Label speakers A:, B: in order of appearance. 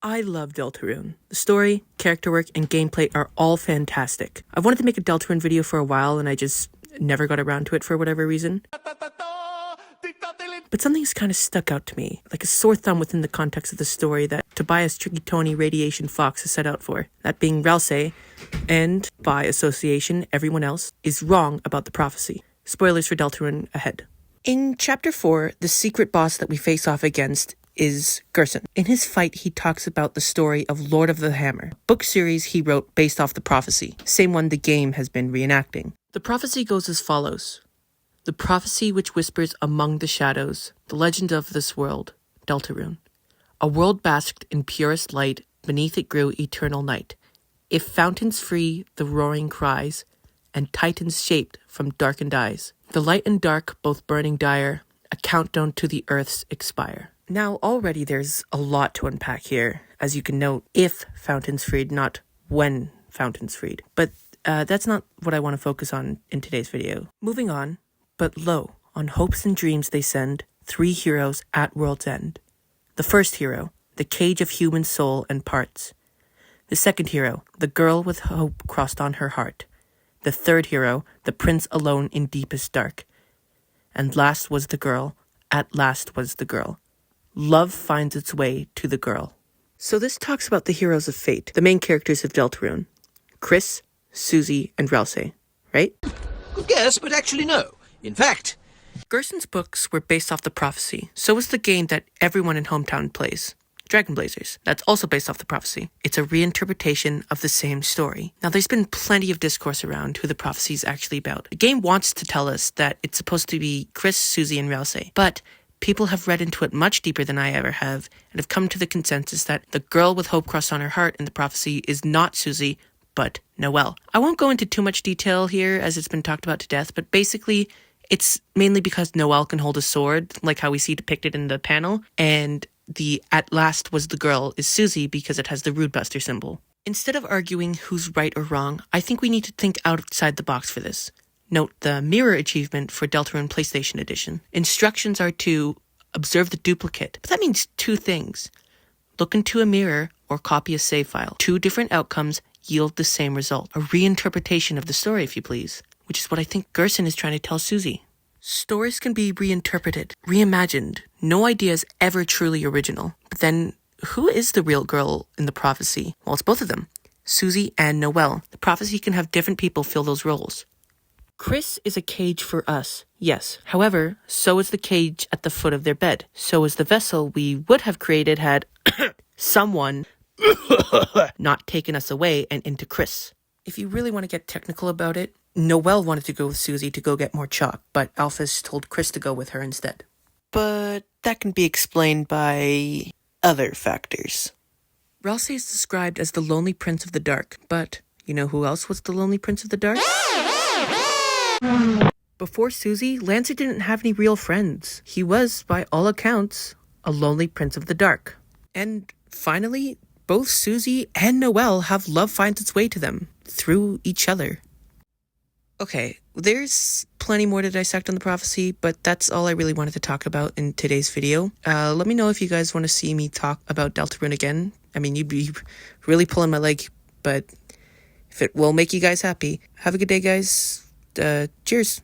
A: I love Deltarune. The story, character work, and gameplay are all fantastic. I've wanted to make a Deltarune video for a while and I just never got around to it for whatever reason. But something's kind of stuck out to me, like a sore thumb within the context of the story that Tobias Tricky Tony Radiation Fox is set out for. That being Ralsei, and by association, everyone else, is wrong about the prophecy. Spoilers for Deltarune ahead. In Chapter 4, the secret boss that we face off against is Gerson. In his fight, he talks about the story of Lord of the Hammer, a book series he wrote based off the prophecy, same one the game has been reenacting. The prophecy goes as follows. The prophecy which whispers among the shadows, the legend of this world, Deltarune. A world basked in purest light, beneath it grew eternal night. If fountains free, the roaring cries, and titans shaped from darkened eyes. The light and dark, both burning dire, a countdown to the earth's expire. Now, already there's a lot to unpack here, as you can note, if fountains freed, not when fountains freed. But that's not what I want to focus on in today's video. Moving on. But lo, on hopes and dreams they send 3 heroes at world's end. The first hero, the cage of human soul and parts. The second hero, the girl with hope crossed on her heart. The third hero, the prince alone in deepest dark. And last was the girl, at last was the girl. Love finds its way to the girl. So this talks about the heroes of fate, the main characters of Deltarune. Chris, Susie, and Ralsei, right?
B: Good guess, but actually no. In fact,
A: Gerson's books were based off the prophecy. So is the game that everyone in Hometown plays, Dragon Blazers. That's also based off the prophecy. It's a reinterpretation of the same story. Now, there's been plenty of discourse around who the prophecy is actually about. The game wants to tell us that it's supposed to be Chris, Susie, and Ralsei, but people have read into it much deeper than I ever have, and have come to the consensus that the girl with hope crossed on her heart in the prophecy is not Susie, but Noelle. I won't go into too much detail here, as it's been talked about to death, but basically, it's mainly because Noelle can hold a sword, like how we see depicted in the panel, and the at last was the girl is Susie because it has the Rude Buster symbol. Instead of arguing who's right or wrong, I think we need to think outside the box for this. Note the mirror achievement for Deltarune PlayStation Edition. Instructions are to observe the duplicate, but that means 2 things. Look into a mirror or copy a save file. 2 different outcomes yield the same result. A reinterpretation of the story, if you please. Which is what I think Gerson is trying to tell Susie. Stories can be reinterpreted, reimagined. No idea is ever truly original. But then, who is the real girl in the prophecy? Well, it's both of them, Susie and Noelle. The prophecy can have different people fill those roles. Chris is a cage for us, yes. However, so is the cage at the foot of their bed. So is the vessel we would have created had someone not taken us away and into Chris. If you really want to get technical about it, Noelle wanted to go with Susie to go get more chalk, but Alphys told Chris to go with her instead. But that can be explained by other factors. Ralsei is described as the lonely prince of the dark, but you know who else was the lonely prince of the dark? Before Susie, Lancer didn't have any real friends. He was, by all accounts, a lonely prince of the dark. And finally, both Susie and Noelle have love finds its way to them, through each other. Okay, there's plenty more to dissect on the prophecy, but that's all I really wanted to talk about in today's video. Let me know if you guys want to see me talk about Deltarune again. I mean, you'd be really pulling my leg, but if it will make you guys happy, have a good day, guys. Cheers.